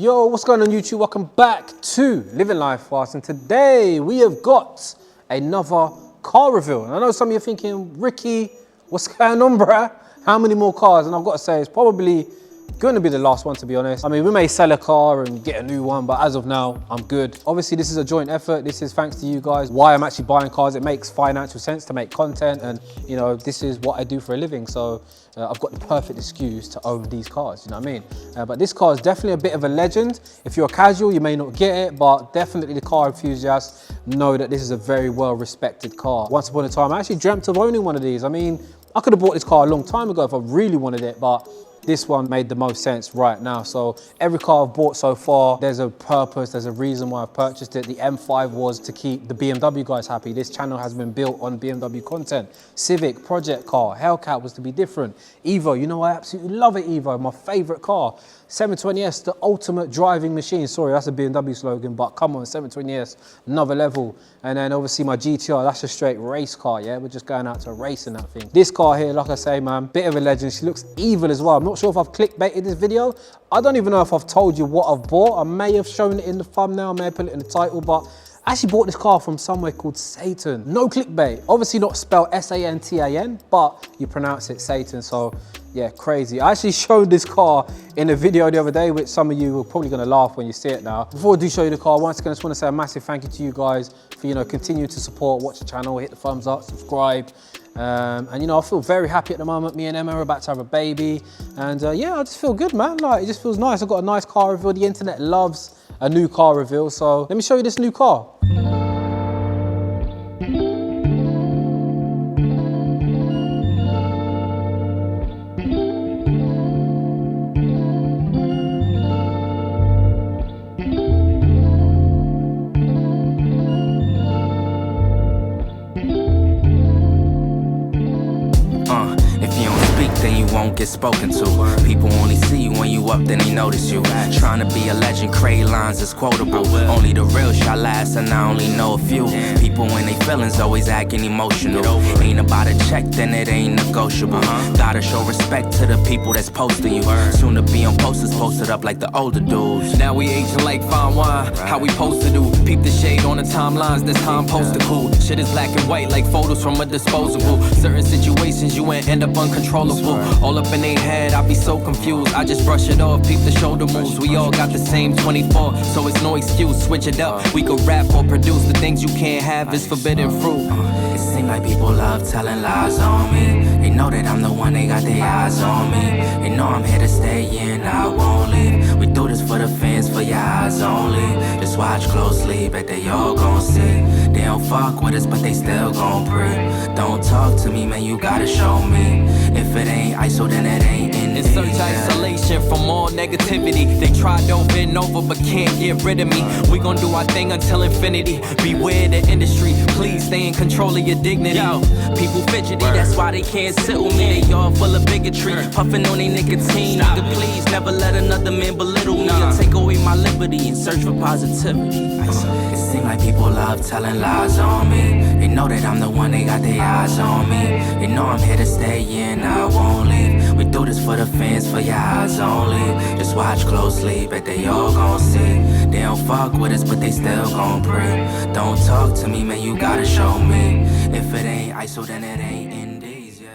Yo, what's going on YouTube? Welcome back to Living Life Fast, and today we have got another car reveal. And I know some of you are thinking, Ricky, what's going on, bruh? How many more cars? And I've got to say, it's probably going to be the last one, to be honest. I mean, we may sell a car and get a new one, but as of now, I'm good. Obviously, this is a joint effort. This is thanks to you guys. Why I'm actually buying cars, it makes financial sense to make content, and you know, this is what I do for a living. So I've got the perfect excuse to own these cars, you know what I mean? But this car is definitely a bit of a legend. If you're a casual, you may not get it, but definitely the car enthusiasts know that this is a very well-respected car. Once upon a time, I actually dreamt of owning one of these. I mean, I could have bought this car a long time ago if I really wanted it, but this one made the most sense right now. So every car I've bought so far, there's a purpose, there's a reason why I've purchased it. The M5 was to keep the BMW guys happy. This channel has been built on BMW content. Civic, project car, Hellcat was to be different. Evo, you know, I absolutely love it, Evo, my favorite car. 720S, the ultimate driving machine. Sorry, that's a BMW slogan, but come on, 720S, another level. And then obviously my GTR, that's a straight race car, yeah? We're just going out to race in that thing. This car here, like I say, man, bit of a legend. She looks evil as well. I'm not sure if I've clickbaited this video. I don't even know if I've told you what I've bought. I may have shown it in the thumbnail, I may have put it in the title, but I actually bought this car from somewhere called Satan. No clickbait. Obviously not spelled S-A-N-T-A-N, but you pronounce it Satan, so yeah, crazy. I actually showed this car in a video the other day, which some of you are probably gonna laugh when you see it now. Before I do show you the car, once again, I just wanna say a massive thank you to you guys for, you know, continuing to support, watch the channel, hit the thumbs up, subscribe. And you know, I feel very happy at the moment. Me and Emma are about to have a baby. And yeah, I just feel good, man. Like, it just feels nice. I've got a nice car reveal. The internet loves a new car reveal. So let me show you this new car. Then you won't get spoken to. People only see you when you up, then they notice you. Trying to be a legend, create lines is quotable. Only the real shall last, and I only know a few. People when they feelings always acting emotional. Ain't about a check, then it ain't negotiable. Gotta show respect to the people that's posting you. Soon to be on posters posted up like the older dudes. Now we aging like fine wine, how we supposed to do. Peep the shade on the timelines, this time posted cool. Shit is black and white like photos from a disposable. Certain situations you ain't end up uncontrollable. All up in their head, I be so confused. I just brush it off, peep the shoulder moves. We all got the same 24, so it's no excuse. Switch it up, we could rap or produce. The things you can't have is forbidden fruit. It seems like people love telling lies on me. They know that I'm the one, they got their eyes on me. They know I'm here to stay and I won't leave. We do this for the fans, for your eyes only. Just watch closely, bet they all gon' see. They don't fuck with us, but they still gon' breathe. Don't talk to me, man, you gotta show me. If it ain't ISO, then it ain't in it. Search isolation from all negativity. They tried over and over, but can't get rid of me. We gon' do our thing until infinity. Beware the industry, please stay in control of your dignity. Yo, people fidgety, that's why they can't sit with me. They all full of bigotry, puffing on their nicotine. Nigga, please never let another man belittle me or take away my liberty and search for positivity. It seems like people love telling lies on me. They know that I'm the one, they got their eyes on me. They know I'm here to stay and I won't leave. We do this for the fans, for your eyes only. Just watch closely, bet they all gon' see. They don't fuck with us, but they still gon' breathe. Don't talk to me, man, you gotta show me. If it ain't ISO, then it ain't Indies, yeah.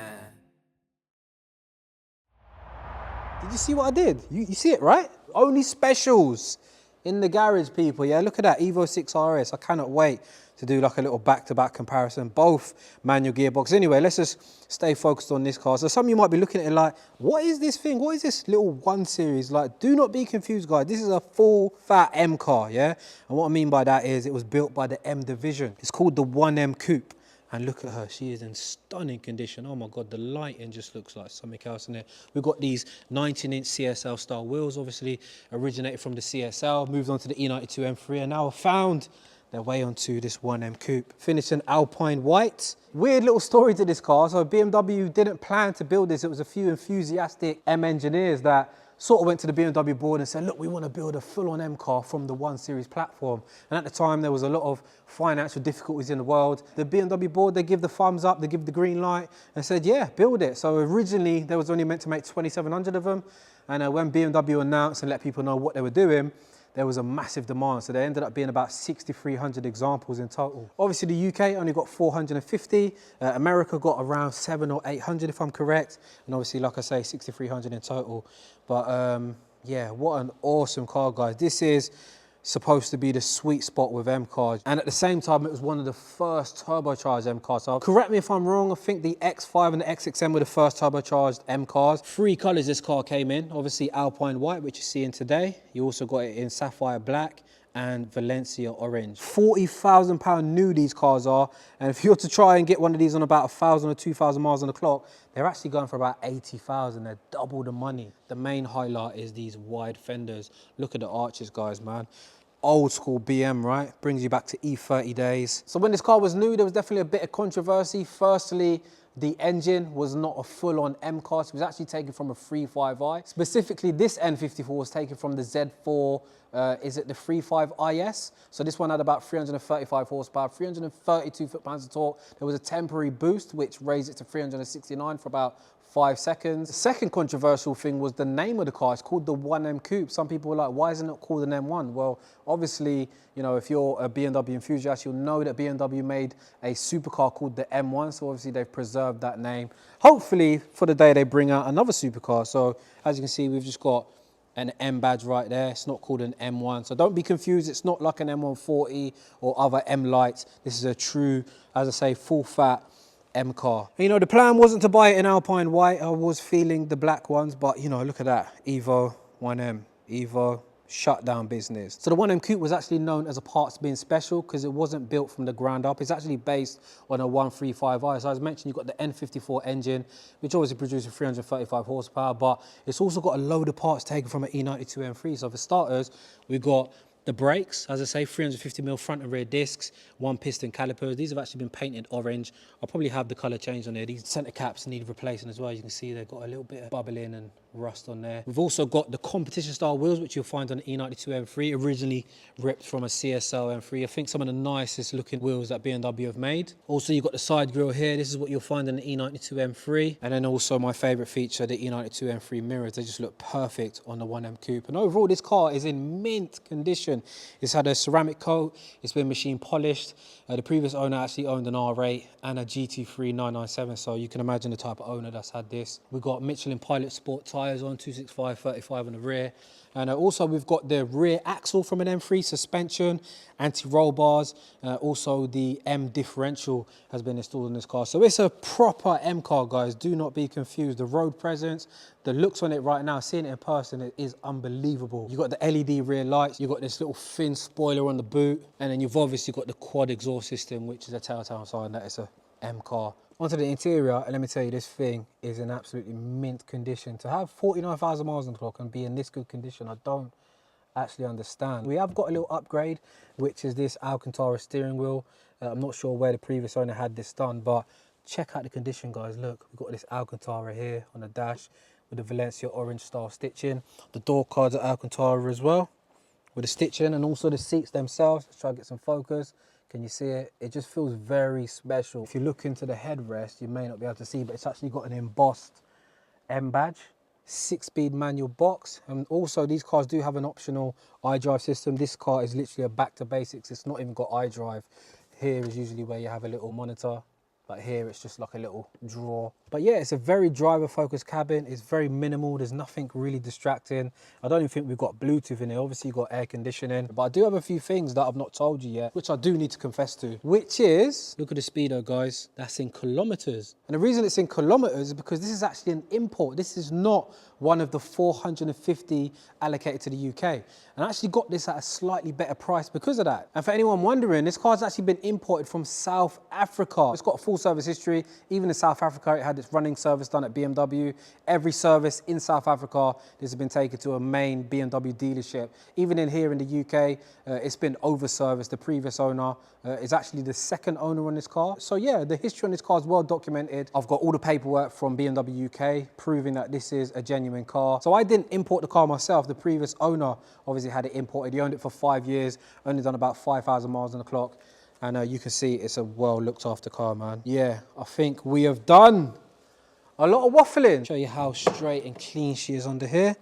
Did you see what I did? You see it, right? Only specials in the garage, people. Yeah, look at that, Evo 6 RS. I cannot wait to do like a little back-to-back comparison, both manual gearbox. Anyway, let's just stay focused on this car. So some of you might be looking at it like, what is this thing? What is this little 1 Series? Like, do not be confused, guys. This is a full fat M car, yeah? And what I mean by that is it was built by the M division. It's called the 1M Coupe. And look at her, she is in stunning condition. Oh my God, the lighting just looks like something else in there. We've got these 19-inch CSL style wheels, obviously originated from the CSL, moved on to the E92 M3, and now have found their way onto this 1M Coupe. Finished in Alpine white. Weird little story to this car. So BMW didn't plan to build this. It was a few enthusiastic M engineers that sort of went to the BMW board and said, look, we want to build a full-on M car from the 1 Series platform. And at the time, there was a lot of financial difficulties in the world. The BMW board, they give the thumbs up, they give the green light and said, yeah, build it. So originally, there was only meant to make 2,700 of them. And when BMW announced and let people know what they were doing, there was a massive demand. So there ended up being about 6,300 examples in total. Obviously the UK only got 450. America got around 700 or 800 if I'm correct. And obviously, like I say, 6,300 in total. But yeah, what an awesome car, guys. This is supposed to be the sweet spot with M cars, and at the same time it was one of the first turbocharged M cars. So correct me if I'm wrong, I think the X5 and the XXM were the first turbocharged M cars. 3 colors this car came in, obviously Alpine white, which you're seeing today. You also got it in sapphire black and Valencia orange. £40,000 new these cars are, and if you're to try and get one of these on about 1,000 or 2,000 miles on the clock, they're actually going for about 80,000. They're double the money. The main highlight is these wide fenders. Look at the arches, guys, man. Old school BM, right? Brings you back to E30 days. So when this car was new, there was definitely a bit of controversy. Firstly, the engine was not a full-on M car. It was actually taken from a 3.5i. Specifically, this N54 was taken from the Z4, is it the 3.5 IS? So this one had about 335 horsepower, 332 foot-pounds of torque. There was a temporary boost, which raised it to 369 for about 5 seconds. The second controversial thing was the name of the car. It's called the 1M Coupe. Some people were like, why isn't it called an M1? Well, obviously, you know, if you're a BMW enthusiast, you'll know that BMW made a supercar called the M1. So obviously they've preserved that name. Hopefully for the day they bring out another supercar. So as you can see, we've just got an M badge right there. It's not called an M1. So don't be confused. It's not like an M140 or other M lights. This is a true, as I say, full fat M car. You know, the plan wasn't to buy it in Alpine white. I was feeling the black ones, but you know, look at that. Evo, 1M, Evo, shut down business. So the 1M Coupe was actually known as a parts being special because it wasn't built from the ground up. It's actually based on a 135i. So as mentioned, you've got the N54 engine, which obviously produces 335 horsepower, but it's also got a load of parts taken from an E92 M3. So for starters, we've got the brakes, as I say, 350mm front and rear discs, 1 piston calipers. These have actually been painted orange. I'll probably have the colour changed on there. These centre caps need replacing as well. You can see they've got a little bit of bubbling and rust on there. We've also got the competition style wheels, which you'll find on the E92 M3, originally ripped from a CSL M3. I think some of the nicest looking wheels that BMW have made. Also, you've got the side grille here. This is what you'll find on the E92 M3. And then also my favourite feature, the E92 M3 mirrors. They just look perfect on the 1M Coupe. And overall, this car is in mint condition. It's had a ceramic coat. It's been machine polished. The previous owner actually owned an R8 and a GT3 997. So you can imagine the type of owner that's had this. We've got Michelin Pilot Sport tyres on, 265, 35 on the rear. And also we've got the rear axle from an M3, suspension, anti-roll bars. Also the M differential has been installed in this car. So it's a proper M car, guys. Do not be confused. The road presence, the looks on it right now, seeing it in person, it is unbelievable. You've got the LED rear lights, you've got this little thin spoiler on the boot, and then you've obviously got the quad exhaust system, which is a telltale sign that it's a M car. Onto the interior, and let me tell you, this thing is in absolutely mint condition. To have 49,000 miles on the clock and be in this good condition, I don't actually understand. We have got a little upgrade, which is this Alcantara steering wheel. I'm not sure where the previous owner had this done, but check out the condition, guys. Look, we've got this Alcantara here on the dash with the Valencia orange style stitching. The door cards are Alcantara as well with the stitching, and also the seats themselves. Let's try to get some focus. Can you see it? It just feels very special. If you look into the headrest, you may not be able to see, but it's actually got an embossed M badge, 6-speed manual box. And also these cars do have an optional iDrive system. This car is literally a back to basics. It's not even got iDrive. Here is usually where you have a little monitor. But here it's just like a little drawer. But yeah, it's a very driver focused cabin. It's very minimal. There's nothing really distracting. I don't even think we've got Bluetooth in here. Obviously you've got air conditioning, but I do have a few things that I've not told you yet, which I do need to confess to, which is, look at the speedo, guys. That's in kilometers. And the reason it's in kilometers is because this is actually an import. This is not one of the 450 allocated to the UK. And I actually got this at a slightly better price because of that. And for anyone wondering, this car's actually been imported from South Africa. It's got a full service history. Even in South Africa, it had its running service done at BMW. Every service in South Africa, this has been taken to a main BMW dealership. Even in here in the UK, it's been over-serviced. The previous owner is actually the second owner on this car. So yeah, the history on this car is well documented. I've got all the paperwork from BMW UK proving that this is a genuine car. So I didn't import the car myself. The previous owner obviously had it imported. He owned it for 5 years, only done about 5,000 miles on the clock. And you can see it's a well looked after car, man. Yeah, I think we have done a lot of waffling. Show you how straight and clean she is under here.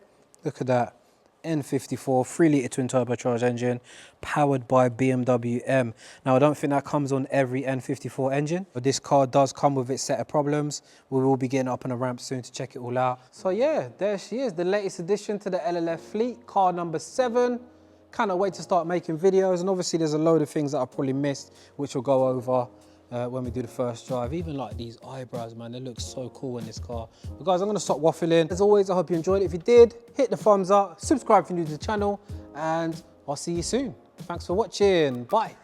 Look at that. N54 3-litre twin turbocharged engine powered by BMW M. Now I don't think that comes on every N54 engine, but this car does come with its set of problems. We will be getting up on a ramp soon to check it all out. So yeah, there she is, the latest addition to the LLF fleet, car number 7. Cannot wait to start making videos, and obviously there's a load of things that I probably missed which we'll go over when we do the first drive. Even like these eyebrows, man, they look so cool in this car. But guys, I'm gonna stop waffling. As always, I hope you enjoyed it. If you did, hit the thumbs up, subscribe if you're new to the channel, and I'll see you soon. Thanks for watching, bye.